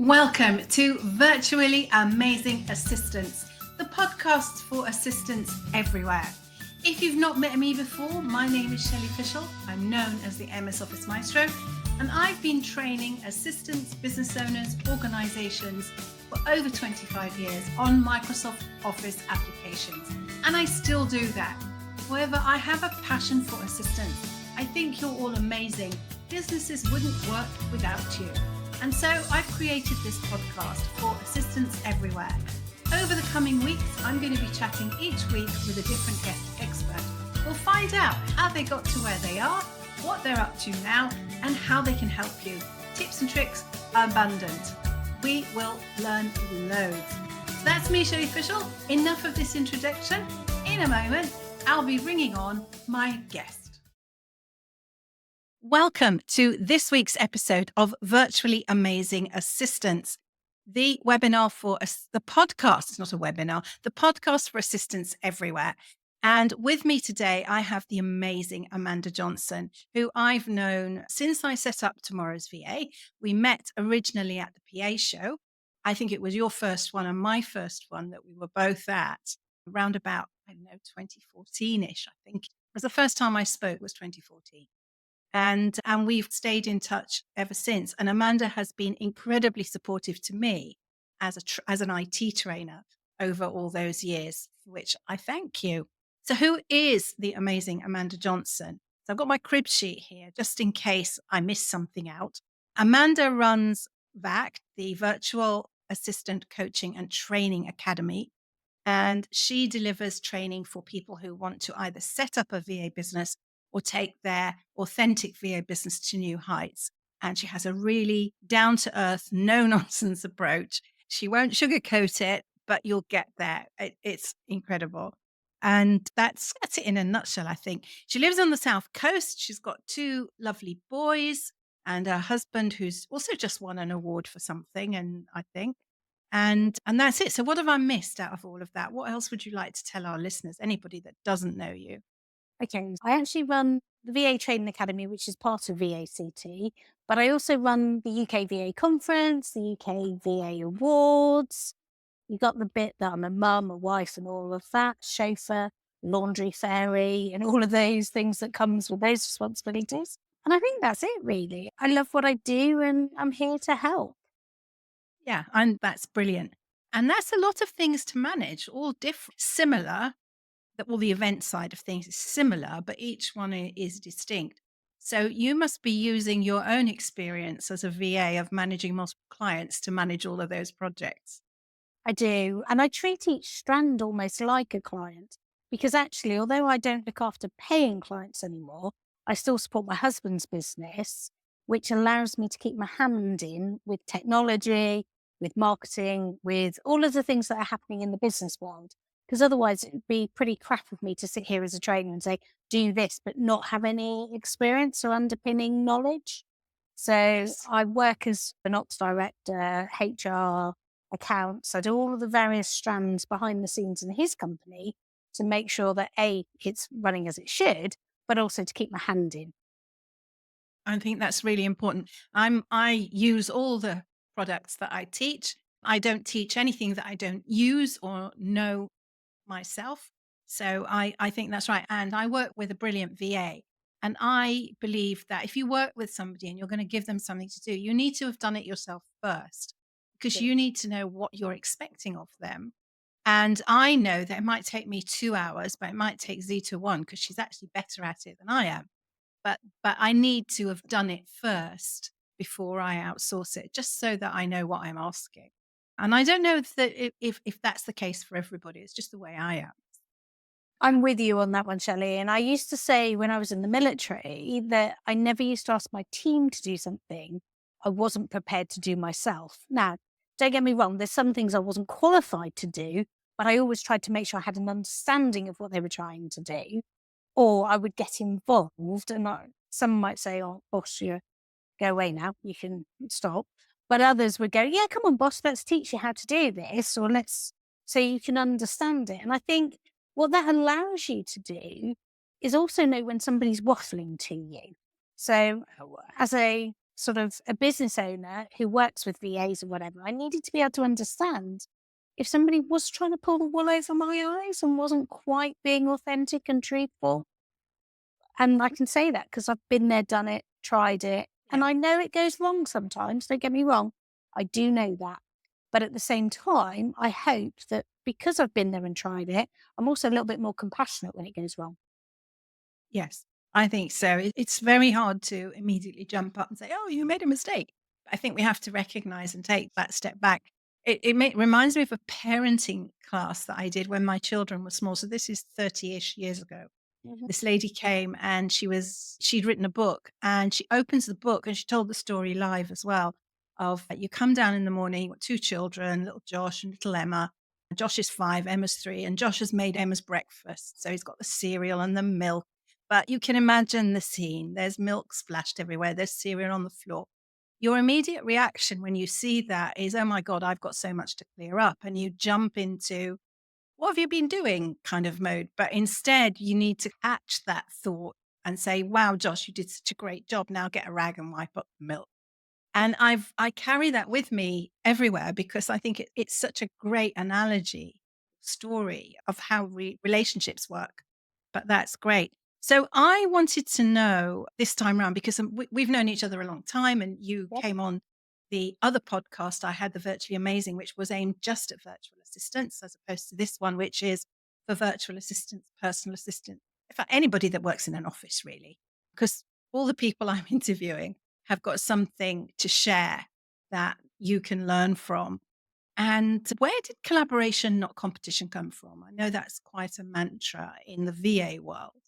Welcome to Virtually Amazing Assistants, the podcast for assistants everywhere. If you've not met me before, my name is Shelley Fishel. I'm known as the MS Office Maestro, and I've been training assistants, business owners, organizations for over 25 years on Microsoft Office applications, and I still do that. However, I have a passion for assistants. I think you're all amazing. Businesses wouldn't work without you. And so I've created this podcast for assistants everywhere. Over the coming weeks, I'm going to be chatting each week with a different guest expert. We'll find out how they got to where they are, what they're up to now, and how they can help you. Tips and tricks abundant. We will learn loads. So that's me, Shelley Fishel. Enough of this introduction. In a moment, I'll be bringing on my guest. Welcome to this week's episode of Virtually Amazing Assistants, the webinar for the podcast. It's not a webinar, the podcast for assistants everywhere. And with me today, I have the amazing Amanda Johnson, who I've known since I set up Tomorrow's VA. We met originally at the PA show. I think it was your first one and my first one that we were both at around about, 2014-ish, I think. It was the first time I spoke was 2014. And we've stayed in touch ever since. And Amanda has been incredibly supportive to me as an IT trainer over all those years, for which I thank you. So who is the amazing Amanda Johnson? So I've got my crib sheet here, just in case I miss something out. Amanda runs VACT, the Virtual Assistant Coaching and Training Academy. And she delivers training for people who want to either set up a VA business or take their authentic VA business to new heights. And she has a really down-to-earth, no-nonsense approach. She won't sugarcoat it, but you'll get there. It's incredible. And that's it in a nutshell, I think. She lives on the South Coast. She's got 2 lovely boys and a husband who's also just won an award for something, and I think. And that's it. So what have I missed out of all of that? What else would you like to tell our listeners, anybody that doesn't know you? Okay, I actually run the VA Training Academy, which is part of VACT, but I also run the UK VA Conference, the UK VA Awards. You got the bit that I'm a mum, a wife, and all of that, chauffeur, laundry fairy, and all of those things that comes with those responsibilities. And I think that's it, really. I love what I do, and I'm here to help. Yeah, and that's brilliant. And that's a lot of things to manage, all different, similar. Well, the event side of things is similar, but each one is distinct. So you must be using your own experience as a VA of managing multiple clients to manage all of those projects. I do. And I treat each strand almost like a client because actually, although I don't look after paying clients anymore, I still support my husband's business, which allows me to keep my hand in with technology, with marketing, with all of the things that are happening in the business world. Because otherwise, it would be pretty crap of me to sit here as a trainer and say, do this, but not have any experience or underpinning knowledge. So Yes. I work as an ops director, HR, accounts. I do all of the various strands behind the scenes in his company to make sure that A, it's running as it should, but also to keep my hand in. I think that's really important. I use all the products that I teach. I don't teach anything that I don't use or know myself. So I think that's right. And I work with a brilliant VA. And I believe that if you work with somebody and you're going to give them something to do, you need to have done it yourself first because Yeah. you need to know what you're expecting of them. And I know that it might take me 2 hours, but it might take Zita 1 because she's actually better at it than I am. But I need to have done it first before I outsource it, just so that I know what I'm asking. And I don't know if that's the case for everybody. It's just the way I am. I'm with you on that one, Shelley. And I used to say when I was in the military that I never used to ask my team to do something I wasn't prepared to do myself. Now, don't get me wrong, there's some things I wasn't qualified to do, but I always tried to make sure I had an understanding of what they were trying to do, or I would get involved. And some might say, oh, boss, you go away now, you can stop. But others would go, yeah, come on, boss, let's teach you how to do this, or so you can understand it. And I think what that allows you to do is also know when somebody's waffling to you. So as a sort of a business owner who works with VAs or whatever, I needed to be able to understand if somebody was trying to pull the wool over my eyes and wasn't quite being authentic and truthful. And I can say that because I've been there, done it, tried it, and Yeah. I know it goes wrong sometimes. Don't get me wrong. I do know that. But at the same time, I hope that because I've been there and tried it, I'm also a little bit more compassionate when it goes wrong. Yes, I think so. It's very hard to immediately jump up and say, "Oh, you made a mistake." I think we have to recognize and take that step back. Reminds me of a parenting class that I did when my children were small. So this is 30-ish years ago. Mhm. This lady came and she'd written a book, and she opens the book and she told the story live as well of you come down in the morning, you've got two children, little Josh and little Emma. Josh is 5, Emma's 3, and Josh has made Emma's breakfast. So he's got the cereal and the milk. But you can imagine the scene. There's milk splashed everywhere. There's cereal on the floor. Your immediate reaction when you see that is, "Oh my God, I've got so much to clear up." And you jump into, "What have you been doing?" kind of mode. But instead, you need to catch that thought and say, "Wow, Josh, you did such a great job. Now get a rag and wipe up the milk." And I carry that with me everywhere because I think it's such a great analogy, story of how relationships work. But that's great. So I wanted to know this time around because we've known each other a long time, and you Yep. came on the other podcast I had, the Virtually Amazing, which was aimed just at virtual assistants, as opposed to this one, which is for virtual assistants, personal assistants, in fact, anybody that works in an office, really, because all the people I'm interviewing have got something to share that you can learn from. And where did collaboration, not competition, come from? I know that's quite a mantra in the VA world.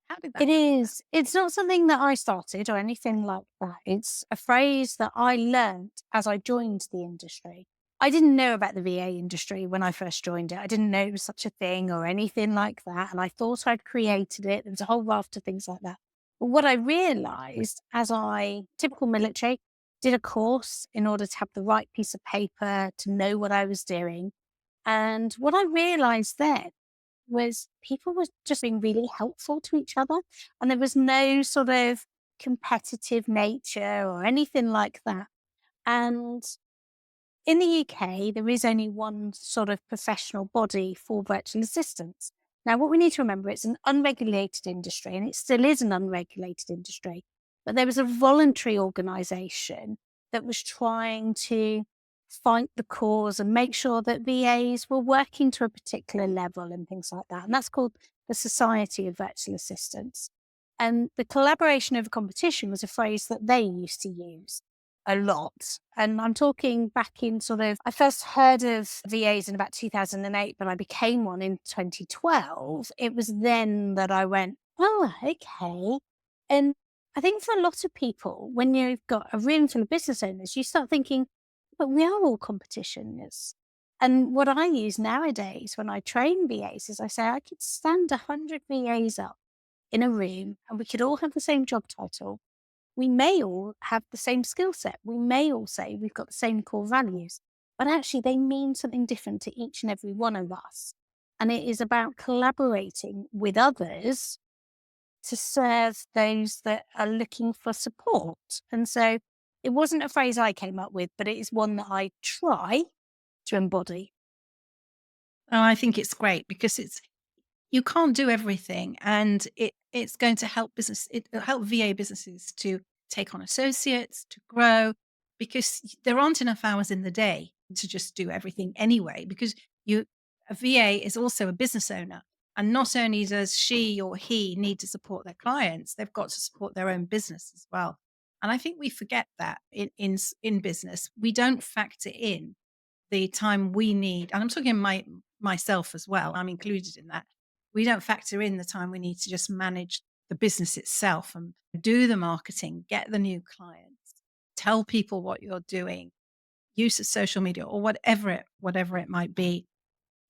How did that It come about? is. It's not something that I started or anything like that. It's a phrase that I learned as I joined the industry. I didn't know about the VA industry when I first joined it. I didn't know it was such a thing or anything like that. And I thought I'd created it. There was a whole raft of things like that. But what I realized as I, typical military, did a course in order to have the right piece of paper to know what I was doing. And what I realized then was people were just being really helpful to each other. And there was no sort of competitive nature or anything like that. And in the UK, there is only one sort of professional body for virtual assistants. Now, what we need to remember, it's an unregulated industry, and it still is an unregulated industry. But there was a voluntary organisation that was trying to fight the cause and make sure that VAs were working to a particular level and things like that. And that's called the Society of Virtual Assistants. And the collaboration over competition was a phrase that they used to use a lot. And I'm talking back in sort of, I first heard of VAs in about 2008, but I became one in 2012. It was then that I went, oh, okay. And I think for a lot of people, when you've got a room full of business owners, you start thinking, but we are all competitioners. And what I use nowadays when I train VAs is I say I could stand 100 VAs up in a room and we could all have the same job title. We may all have the same skill set. We may all say we've got the same core values, but actually they mean something different to each and every one of us. And it is about collaborating with others to serve those that are looking for support. And so it wasn't a phrase I came up with, but it is one that I try to embody. Oh, I think it's great because you can't do everything, and it's going to help it'll help VA businesses to take on associates, to grow, because there aren't enough hours in the day to just do everything anyway, because you a VA is also a business owner, and not only does she or he need to support their clients, they've got to support their own business as well. And I think we forget that in business. We don't factor in the time we need, and I'm talking myself as well, I'm included in that. We don't factor in the time we need to just manage the business itself and do the marketing, get the new clients, tell people what you're doing, use of social media or whatever it might be.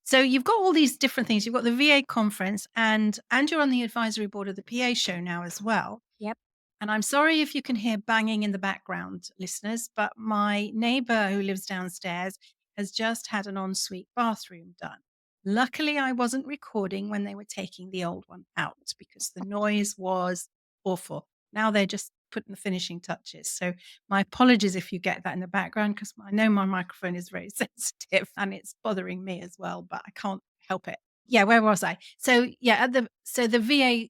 So you've got all these different things. You've got the VA conference, and you're on the advisory board of the PA show now as well. Yep. And I'm sorry if you can hear banging in the background, listeners, but my neighbor who lives downstairs has just had an ensuite bathroom done. Luckily, I wasn't recording when they were taking the old one out because the noise was awful. Now they're just putting the finishing touches. So my apologies if you get that in the background, because I know my microphone is very sensitive and it's bothering me as well, but I can't help it. Yeah, where was I? So yeah, the VA,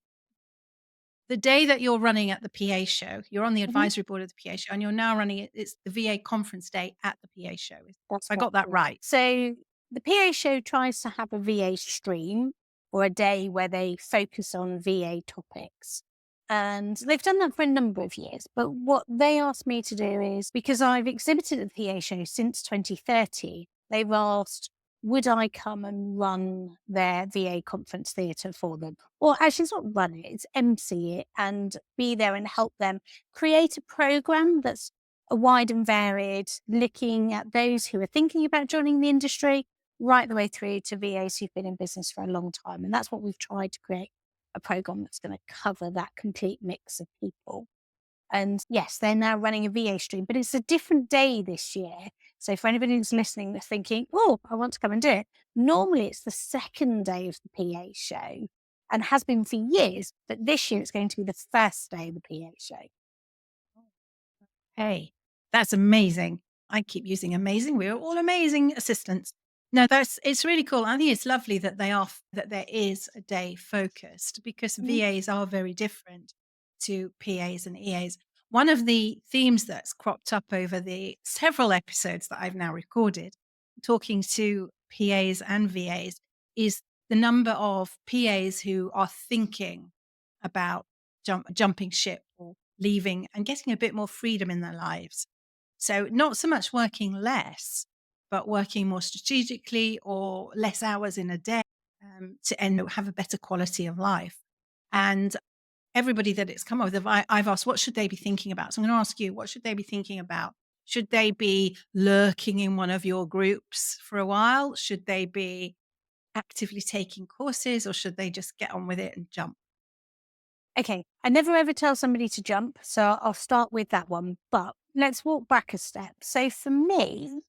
the day that you're running at the PA show, you're on the Mhm. advisory board of the PA show, and you're now running it. It's the VA conference day at the PA show. That's I right. got that Yeah. right. So the PA show tries to have a VA stream or a day where they focus on VA topics. And they've done that for a number of years. But what they asked me to do is, because I've exhibited at the PA show since 2030, they've asked, would I come and run their VA conference theatre for them? Or actually, it's not run it, it's MC it and be there and help them create a programme that's wide and varied, looking at those who are thinking about joining the industry, right the way through to VAs who've been in business for a long time. And that's what we've tried to create, a program that's going to cover that complete mix of people. And yes, they're now running a VA stream, but it's a different day this year. So for anybody who's listening, they're thinking, oh, I want to come and do it. Normally it's the second day of the PA show and has been for years, but this year it's going to be the first day of the PA show. Hey, that's amazing. I keep using amazing. We're all amazing assistants. No, it's really cool. I think it's lovely that that there is a day focused, because Mhm. VAs are very different to PAs and EAs. One of the themes that's cropped up over the several episodes that I've now recorded, talking to PAs and VAs, is the number of PAs who are thinking about jumping ship or leaving and getting a bit more freedom in their lives. So, not so much working less, but working more strategically or less hours in a day, to have a better quality of life. And everybody that it's come up with, I've asked, what should they be thinking about? So I'm going to ask you, what should they be thinking about? Should they be lurking in one of your groups for a while? Should they be actively taking courses, or should they just get on with it and jump? Okay, I never ever tell somebody to jump, so I'll start with that one. But let's walk back a step. So for me,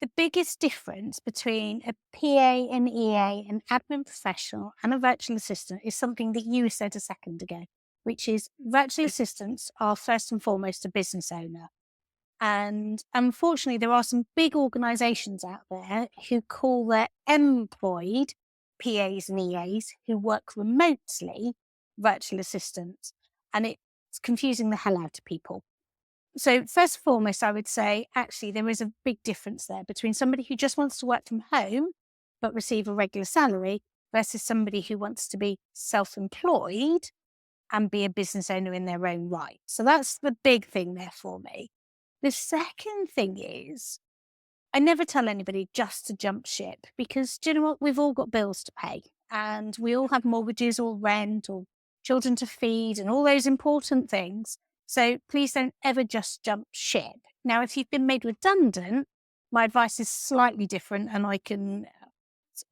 the biggest difference between a PA, an EA, an admin professional, and a virtual assistant is something that you said a second ago, which is virtual assistants are first and foremost a business owner. And unfortunately, there are some big organizations out there who call their employed PAs and EAs who work remotely virtual assistants. And it's confusing the hell out of people. So, first and foremost, I would say actually there is a big difference there between somebody who just wants to work from home but receive a regular salary versus somebody who wants to be self employed and be a business owner in their own right. So, that's the big thing there for me. The second thing is, I never tell anybody just to jump ship because do you know what? We've all got bills to pay and we all have mortgages or rent or children to feed and all those important things. So please don't ever just jump ship. Now, if you've been made redundant, my advice is slightly different and I can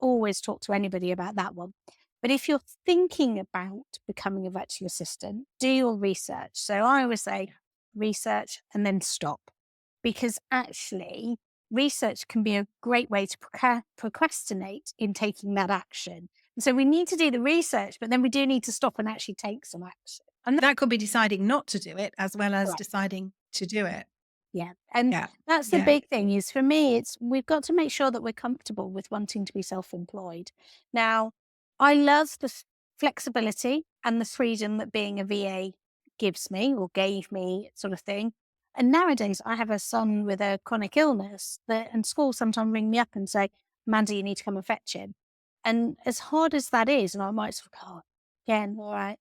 always talk to anybody about that one. But if you're thinking about becoming a virtual assistant, do your research. So I always say research and then stop because actually research can be a great way to procrastinate in taking that action. And so we need to do the research, but then we do need to stop and actually take some action. And that could be deciding not to do it as well as Correct. deciding to do it. Yeah. And Yeah. that's the Yeah. big thing is for me, it's we've got to make sure that we're comfortable with wanting to be self-employed. Now, I love the flexibility and the freedom that being a VA gives me or gave me, sort of thing. And nowadays I have a son with a chronic illness that and schools sometimes ring me up and say, Amanda, you need to come and fetch him. And as hard as that is, and I might sort of go, "Oh, again, all right.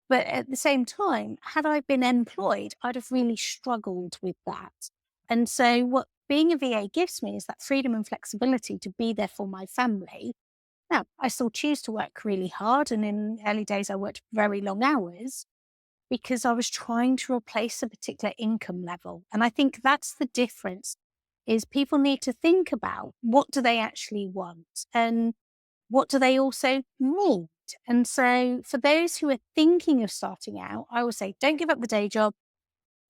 But at the same time, had I been employed, I'd have really struggled with that. And so, what being a VA gives me is that freedom and flexibility to be there for my family. Now, I still choose to work really hard. And in early days, I worked very long hours because I was trying to replace a particular income level. And I think that's the difference is people need to think about what do they actually want and what do they also need? And so, for those who are thinking of starting out, I would say don't give up the day job.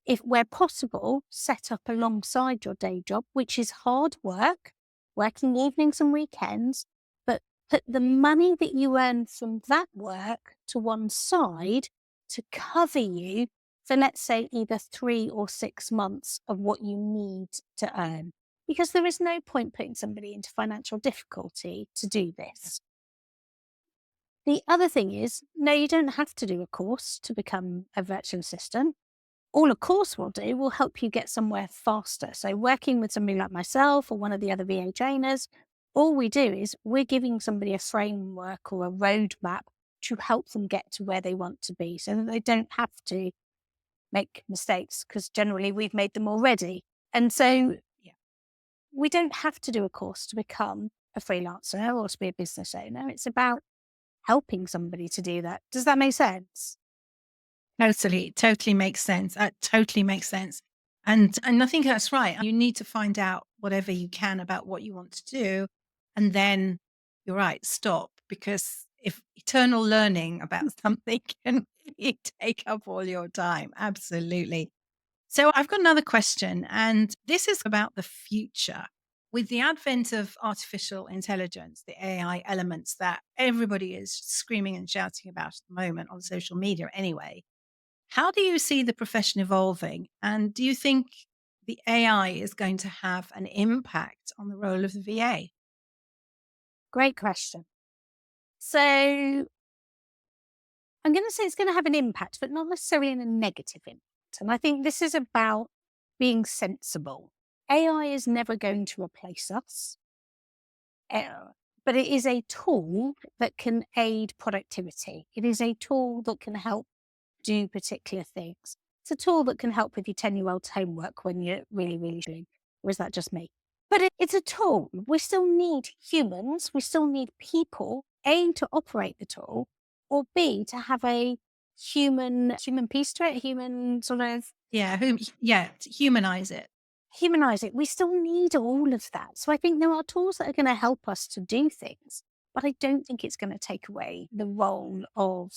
If where possible, set up alongside your day job, which is hard work, working evenings and weekends, but put the money that you earn from that work to one side to cover you for, let's say, either 3 or 6 months of what you need to earn. Because there is no point putting somebody into financial difficulty to do this. The other thing is, no, you don't have to do a course to become a virtual assistant. All a course will do will help you get somewhere faster. So working with somebody like myself or one of the other VA trainers, all we do is we're giving somebody a framework or a roadmap to help them get to where they want to be so that they don't have to make mistakes, because generally we've made them already. And so Yeah. we don't have to do a course to become a freelancer or to be a business owner. It's about helping somebody to do that. Does that make sense? Totally makes sense. That totally makes sense. And I think that's right. You need to find out whatever you can about what you want to do. And then you're right, stop. Because if eternal learning about something can really take up all your time. Absolutely. So I've got another question, and this is about the future. With the advent of artificial intelligence, the AI elements that everybody is screaming and shouting about at the moment on social media anyway, how do you see the profession evolving? And do you think the AI is going to have an impact on the role of the VA? Great question. So I'm going to say it's going to have an impact, but not necessarily in a negative impact. And I think this is about being sensible. AI is never going to replace us, uh, but it is a tool that can aid productivity. It is a tool that can help do particular things. It's a tool that can help with your 10-year-old's homework when you're really, really struggling. Or is that just me? But it's a tool. We still need humans. We still need people, A, to operate the tool, or B, to have a human piece to it, human sort of To humanize it. humanize it. We still need all of that. So I think there are tools that are going to help us to do things, but I don't think it's going to take away the role of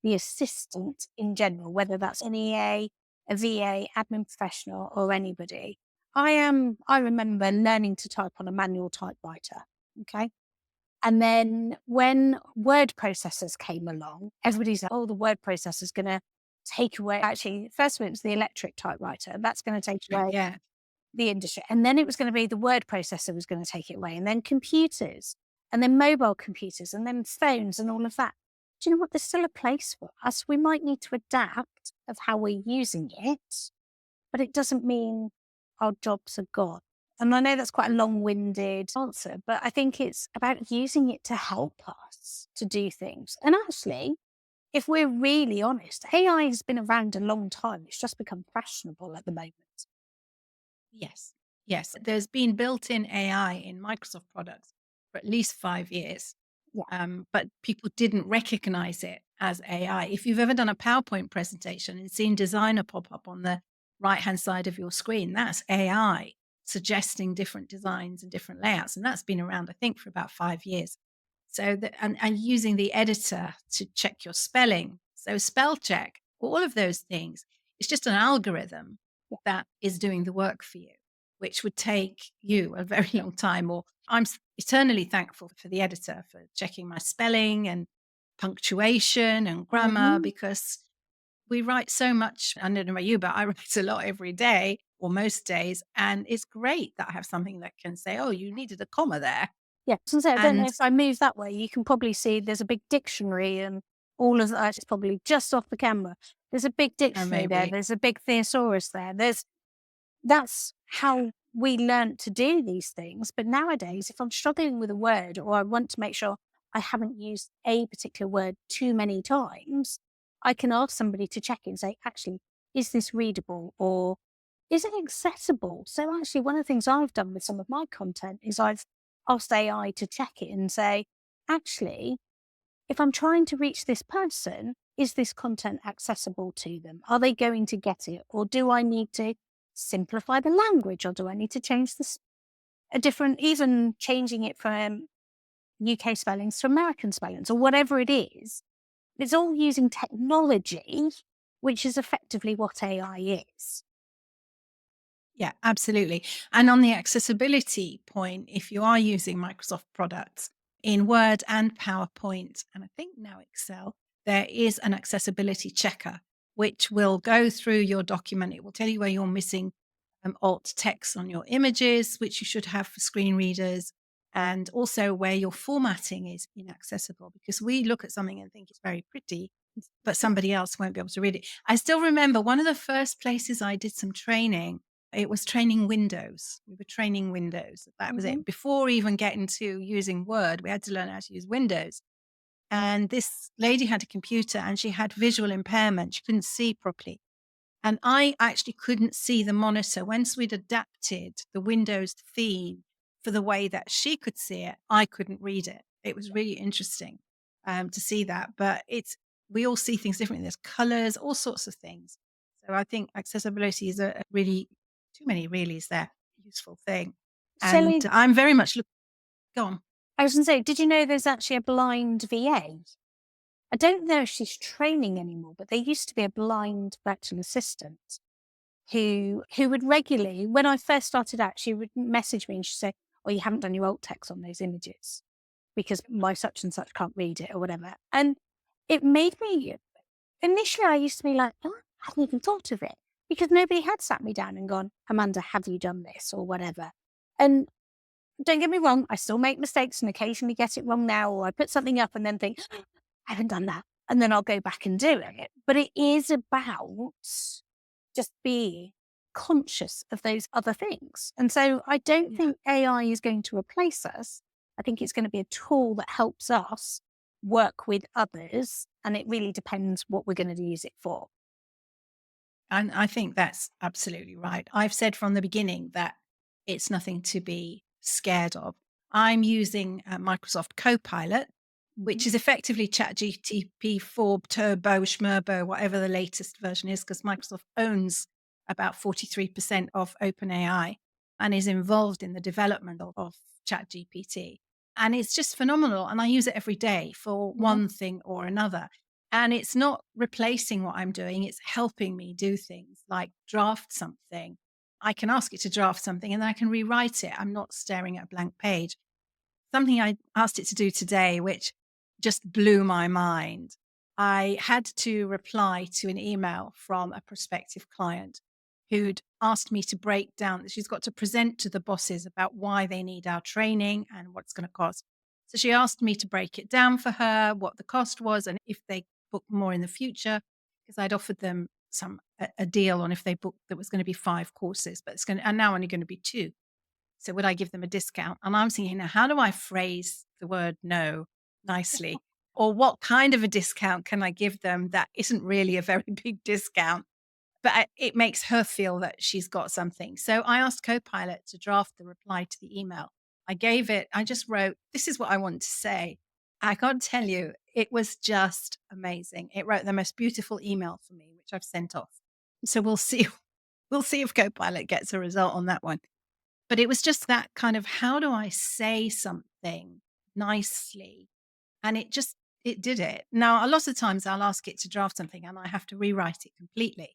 the assistant in general, whether that's an EA, a VA, admin professional, or anybody. I remember learning to type on a manual typewriter. Okay. And then when word processors came along, everybody's like, oh, the word processor's going to take away. Actually, first of all, it was the electric typewriter. That's going to take away Yeah. the industry. And then it was going to be the word processor was going to take it away. And then computers, and then mobile computers, and then phones and all of that. Do you know what? There's still a place for us. We might need to adapt of how we're using it, but it doesn't mean our jobs are gone. And I know that's quite a long-winded answer, but I think it's about using it to help us to do things. And actually, if we're really honest, AI has been around a long time. It's just become fashionable at the moment. Yes. Yes. There's been built in AI in Microsoft products for at least 5 years. Yeah. But people didn't recognize it as AI. If you've ever done a PowerPoint presentation and seen designer pop up on the right hand side of your screen, that's AI suggesting different designs and different layouts. And that's been around, I think, for about 5 years. And using the editor to check your spelling. So spell check, all of those things. It's just an algorithm Yeah. that is doing the work for you, which would take you a very long time. Or eternally thankful for the editor for checking my spelling and punctuation and grammar, Mhm. because we write so much. I don't know about you, but I write a lot every day or most days. And it's great that I have something that can say, oh, you needed a comma there. Yeah, I don't know And if I move that way, you can probably see there's a big dictionary and all of that. It's probably just off the camera. There's a big dictionary there. maybe, There's a big thesaurus there. That's how we learnt to do these things. But nowadays, if I'm struggling with a word or I want to make sure I haven't used a particular word too many times, I can ask somebody to check it and say, actually, is this readable or is it accessible? So actually, one of the things I've done with some of my content is I've asked AI to check it and say, actually, if I'm trying to reach this person, is this content accessible to them? Are they going to get it? Or do I need to simplify the language? Or do I need to change this a different, even changing it from UK spellings to American spellings or whatever it is? It's all using technology, which is effectively what AI is. yeah, absolutely. And on the accessibility point, if you are using Microsoft products in Word and PowerPoint, and I think now Excel, there is an accessibility checker which will go through your document. It will tell you where you're missing alt text on your images, which you should have for screen readers, and also where your formatting is inaccessible, because we look at something and think it's very pretty, but somebody else won't be able to read it. I still remember one of the first places I did some training, it was training Windows. We were training Windows. That was Mm-hmm. it. Before even getting to using Word, we had to learn how to use Windows. And this lady had a computer and she had visual impairment. She couldn't see properly. And I actually couldn't see the monitor. Once we'd adapted the Windows theme for the way that she could see it, I couldn't read it. It was really interesting to see that. But we all see things differently. There's colors, all sorts of things. So I think accessibility is a really, too many really is there, useful thing. And Shelley, I'm very much go on. I was going to say, did you know there's actually a blind VA? I don't know if she's training anymore, but there used to be a blind virtual assistant who would regularly, when I first started out, she would message me and she'd say, "Oh, you haven't done your alt text on those images because my such and such can't read it," or whatever. And it made me, initially I used to be like, "Oh, I hadn't even thought of it," because nobody had sat me down and gone, "Amanda, have you done this?" or whatever. And don't get me wrong, I still make mistakes and occasionally get it wrong now, or I put something up and then think, "I haven't done that." And then I'll go back and do it. But it is about just being conscious of those other things. And so I don't Yeah. think AI is going to replace us. I think it's going to be a tool that helps us work with others. And it really depends what we're going to use it for. And I think that's absolutely right. I've said from the beginning that it's nothing to be scared of. I'm using Microsoft Copilot, which Mhm. is effectively ChatGPT 4 Turbo, Schmerbo, whatever the latest version is, because Microsoft owns about 43% of OpenAI and is involved in the development of ChatGPT. And it's just phenomenal. And I use it every day for Yeah. one thing or another. And it's not replacing what I'm doing, it's helping me do things like draft something. I can ask it to draft something and then I can rewrite it. I'm not staring at a blank page. Something I asked it to do today, which just blew my mind. I had to reply to an email from a prospective client who'd asked me to break down that she's got to present to the bosses about why they need our training and what it's going to cost. So she asked me to break it down for her, what the cost was, and if they book more in the future, because I'd offered them a deal on if they booked that was going to be 5 courses, but it's going to, and now only going to be 2. So would I give them a discount? And I'm thinking, now, how do I phrase the word no nicely? Or what kind of a discount can I give them that isn't really a very big discount, but it makes her feel that she's got something? So I asked Copilot to draft the reply to the email. I just wrote, this is what I want to say. I can't tell you, it was just amazing. It wrote the most beautiful email for me, which I've sent off. So we'll see. We'll see if Copilot gets a result on that one. But it was just that kind of, how do I say something nicely? And it did it. Now, a lot of times I'll ask it to draft something and I have to rewrite it completely,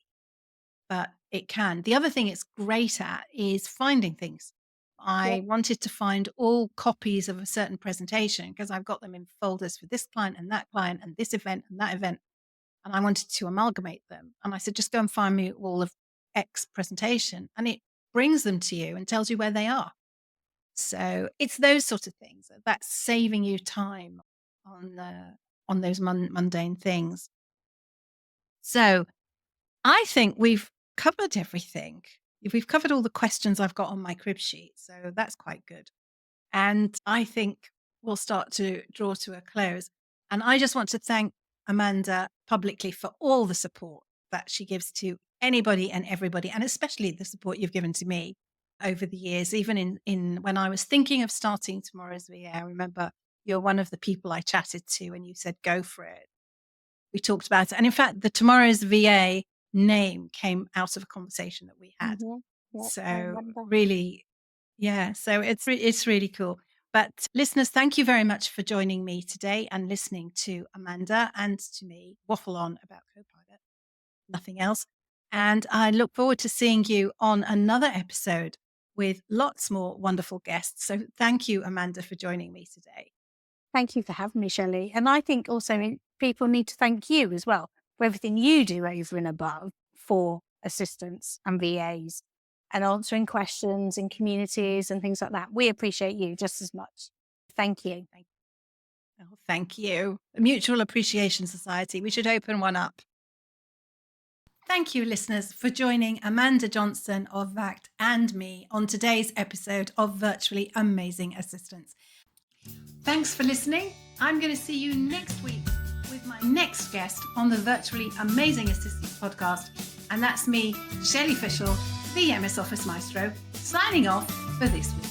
but it can. The other thing it's great at is finding things. Yeah. I wanted to find all copies of a certain presentation because I've got them in folders for this client and this event and that event. And I wanted to amalgamate them. And I said, just go and find me all of X presentation. And it brings them to you and tells you where they are. So it's those sort of things that's saving you time on those mundane things. So I think we've covered everything. We've covered all the questions I've got on my crib sheet. So that's quite good. And I think we'll start to draw to a close. And I just want to thank Amanda publicly for all the support that she gives to anybody and everybody, and especially the support you've given to me over the years. Even in when I was thinking of starting Tomorrow's VA, I remember you're one of the people I chatted to and you said, go for it. We talked about it. And in fact, the Tomorrow's VA name came out of a conversation that we had. Mhm. Yeah, I So remember. really, yeah, so it's really cool. But listeners, thank you very much for joining me today and listening to Amanda and to me waffle on about Copilot, nothing else. And I look forward to seeing you on another episode with lots more wonderful guests. So thank you, Amanda, for joining me today. Thank you for having me, Shelley. And I think also people need to thank you as well for everything you do over and above for assistants and VAs and answering questions in communities and things like that. We appreciate you just as much. Thank you. Oh, thank you. A Mutual Appreciation Society. We should open one up. Thank you, listeners, for joining Amanda Johnson of VACT and me on today's episode of Virtually Amazing Assistants. Thanks for listening. I'm going to see you next week with my next guest on the Virtually Amazing Assistants podcast. And that's me, Shelley Fishel, the MS Office Maestro, signing off for this week.